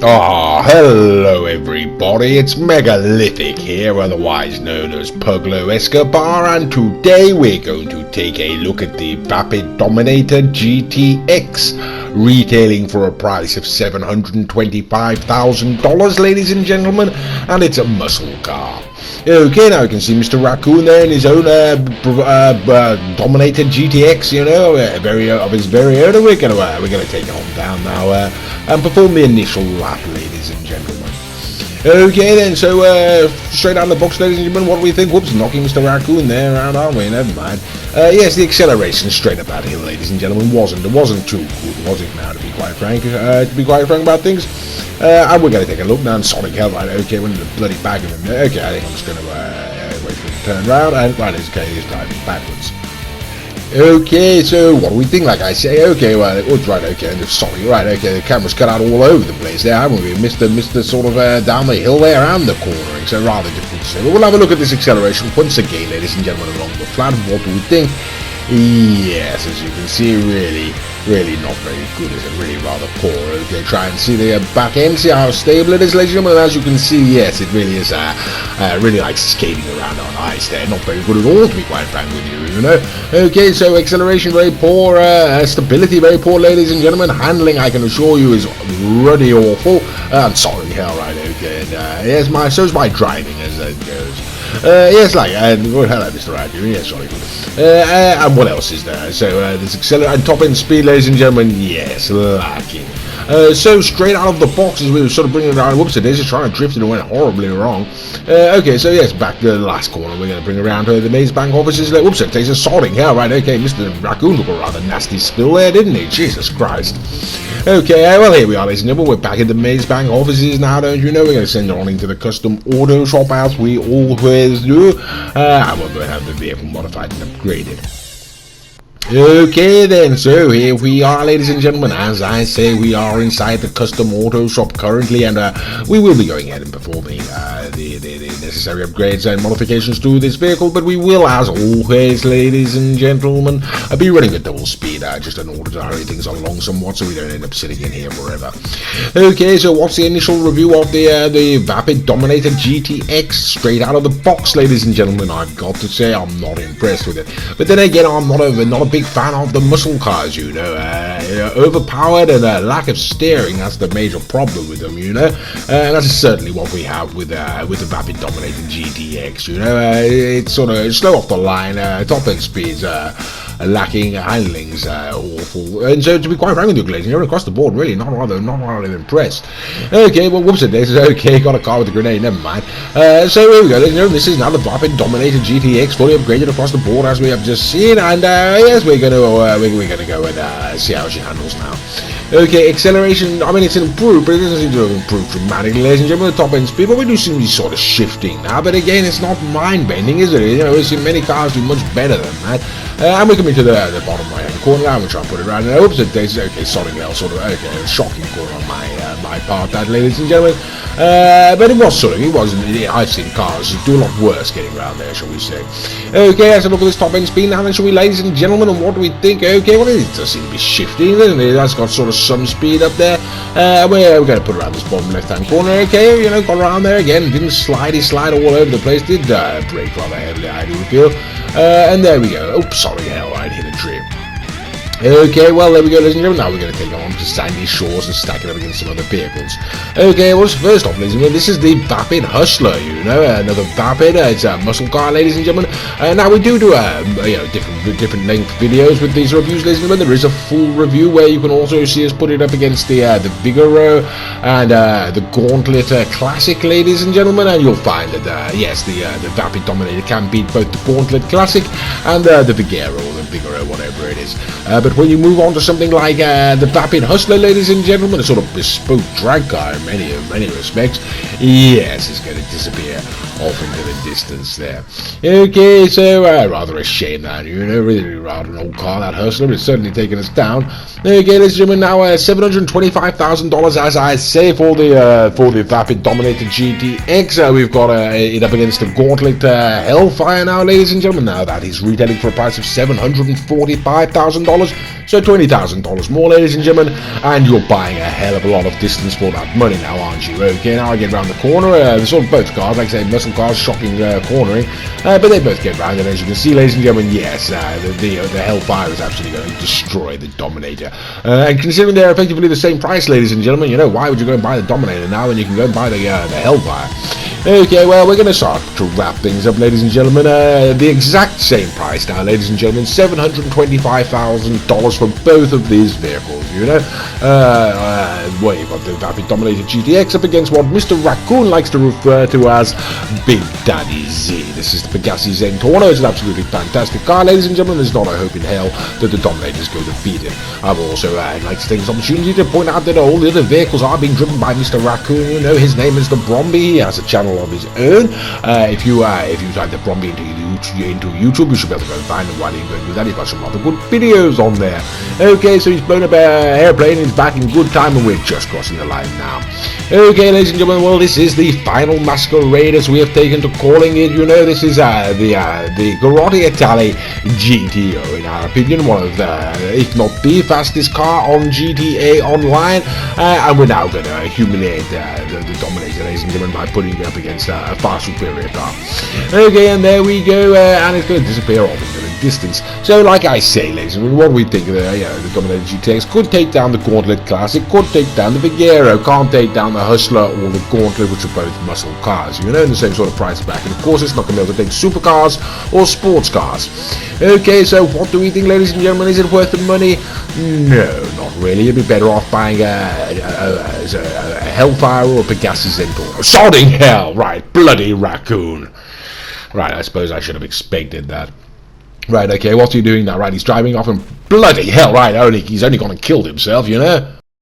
Hello everybody, it's Megalithic here, otherwise known as Puglo Escobar, and today we're going to take a look at the Vapid Dominator GTX, retailing for a price of $725,000, ladies and gentlemen, and it's a muscle car. Okay, now you can see Mr. Raccoon there in his own Dominator GTX, you know, of his very own, and we're gonna take it on down now and perform the initial lap, ladies and gentlemen. Okay then, so straight out of the box, ladies and gentlemen, what do we think? Whoops, knocking Mr. Raccoon there around, aren't we? Never mind. Yes, the acceleration straight up that hill, ladies and gentlemen, wasn't too good, was it now, to be quite frank about things. And we're going to take a look now, Sonic Hell, right, okay, we're in the bloody bag of him there. Okay, I think I'm just going to wait for him to turn around, and right, okay, he's driving backwards. Okay, so what do we think, like I say? Okay, well, it was right, okay, and the Sonic, right, okay, the camera's cut out all over the place there, haven't we? Mr. sort of down the hill there and the cornering, so rather difficult to say. But we'll have a look at this acceleration once again, ladies and gentlemen, along the flat. What do we think? Yes, as you can see, really not very good, is it? Really rather poor. Okay, try and see the back end, see how stable it is, ladies and gentlemen. As you can see, yes, it really is really like skating around on ice there. Not very good at all, to be quite frank with you know. Okay, so acceleration very poor, stability very poor, ladies and gentlemen. Handling, I can assure you, is really awful. I'm sorry, hell right, okay. And yes, so's my driving as it goes. Yes, like, hello, Mr. Raccoon, yes, sorry. And what else is there? So, this accelerated top end speed, ladies and gentlemen, yes, lacking. So, straight out of the box, as we were sort of bringing it around, whoops, it is just trying to drift and it went horribly wrong. Okay, so yes, back to the last corner, we're going to bring it around to the Maze Bank offices. Whoops, it takes a sodding, yeah, right, okay, Mr. Raccoon took a rather nasty spill there, didn't he? Jesus Christ. Okay, well, here we are, ladies and gentlemen, we're back at the Maze Bank offices now, don't you know? We're going to send it on into the custom auto shop, as we always do, and we're going to have the vehicle modified and upgraded. Okay then, so here we are, ladies and gentlemen. As I say, we are inside the custom auto shop currently, and we will be going ahead and performing the necessary upgrades and modifications to this vehicle, but we will, as always, ladies and gentlemen, be running at double speed, just in order to hurry things along somewhat so we don't end up sitting in here forever. Okay, so what's the initial review of the Vapid Dominator GTX straight out of the box, ladies and gentlemen? I've got to say, I'm not impressed with it, but then again, I'm not a big fan of the muscle cars, you know. Overpowered and lack of steering, that's the major problem with them, you know. And that's certainly what we have with the Vapid Dominator GTX, you know. It's sort of slow off the line, top end speeds lacking, handling's awful, and so to be quite frank with you, ladies and gentlemen, across the board, really not rather impressed. Okay, well, whoops, it is okay, got a car with a grenade, never mind. So here we go, ladies and gentlemen, this is now the Vapid Dominator GTX, fully upgraded across the board, as we have just seen, and yes, we're gonna go and see how she handles now. Okay, acceleration, I mean, it's improved, but it doesn't seem to have improved dramatically, ladies and gentlemen. The top end speed, but we do seem to be sort of shifting now, but again, it's not mind-bending, is it? You know, we've seen many cars do much better than that. And we're coming to the bottom right-hand corner, I'm going to try and put it right now. Oops, it's okay, sorry, sort of, okay, shocking corner on my part, that, ladies and gentlemen. But it was sort of, I've seen cars do a lot worse getting around there, shall we say. Okay, let's have a look at this top end speed now then, shall we, ladies and gentlemen, and what do we think? Okay, well, it does seem to be shifting, doesn't it? That's got sort of some speed up there. We're going to put it around this bottom left-hand corner. Okay, you know, got around there again, didn't slide all over the place, did brake rather heavily, I do feel. And there we go. Oops, sorry, hell, I hit a tree. Okay, well, there we go, ladies and gentlemen. Now we're going to take it on to sandy shores and stack it up against some other vehicles. Okay, well, first off, ladies and gentlemen, this is the Vapid Hustler, you know, another Vapid. It's a muscle car, ladies and gentlemen. Now we do you know, different length videos with these reviews, ladies and gentlemen. There is a full review where you can also see us put it up against the Vigoro and the Gauntlet Classic, ladies and gentlemen, and you'll find that yes, the Vapid Dominator can beat both the Gauntlet Classic and the Vigoro or the Vigoro, whatever it is. But when you move on to something like the Vapid Hustler, ladies and gentlemen, a sort of bespoke drag car in many respects, yes, it's going to disappear off into the distance there. Okay, so rather a shame that, you know, really rather an old car, that Hustler. It's certainly taken us down. Okay, ladies and gentlemen, now $725,000, as I say, for the Vapid Dominator GTX. We've got it up against the Gauntlet Hellfire now, ladies and gentlemen. Now that is retailing for a price of $745,000. So $20,000 more, ladies and gentlemen, and you're buying a hell of a lot of distance for that money now, aren't you? Okay, now I get around the corner. They're sort of both cars, like I say, muscle cars, shocking cornering, but they both get round, and as you can see, ladies and gentlemen, yes, the Hellfire is absolutely going to destroy the Dominator. And considering they're effectively the same price, ladies and gentlemen, you know, why would you go and buy the Dominator now when you can go and buy the Hellfire? Okay, well, we're going to start to wrap things up, ladies and gentlemen. The exact same price now, ladies and gentlemen, $725,000 for both of these vehicles, you know. Well, you've got the Vapid Dominator GTX up against what Mr. Raccoon likes to refer to as Big Daddy Z. This is the Pegassi Zentorno. It's an absolutely fantastic car, ladies and gentlemen. There's not a hope in hell that the Dominator is going to beat it. I've also like to take this opportunity to point out that all the other vehicles are being driven by Mr. Raccoon. You know, his name is the Bromby. He has a channel of his own. If you type the Bromby into YouTube, you should be able to go and find him. While you go and do that, he's got some other good videos on there. Okay, so he's blown up an airplane, he's back in good time, and we're just crossing the line now. Okay, ladies and gentlemen, well, this is the final masquerade, as we have taken to calling it. You know, this is the Garotti Itali GTO, in our opinion, one of if not the fastest car on GTA Online, and we're now going to humiliate the Dominator, ladies and gentlemen, by putting it up against a far superior car. Okay, and there we go, and it's going to disappear off into the distance. So, like I say, ladies and gentlemen, what we think of the Dominator GTX could take down the Gauntlet Classic, could take down the Vigero, can't take down the Hustler or the Gauntlet, which are both muscle cars, you know, in the same sort of price bracket. Of course, it's not going to be able to take supercars or sports cars. Okay, so what do we think, ladies and gentlemen? Is it worth the money? No, not really. You'd be better off buying a Hellfire or a Pegassi Zentorno. Sodding hell! Right, bloody Raccoon. Right, I suppose I should have expected that. Right, okay, what's he doing now? Right, he's driving off and bloody hell, right, he's only gone and killed himself, you know?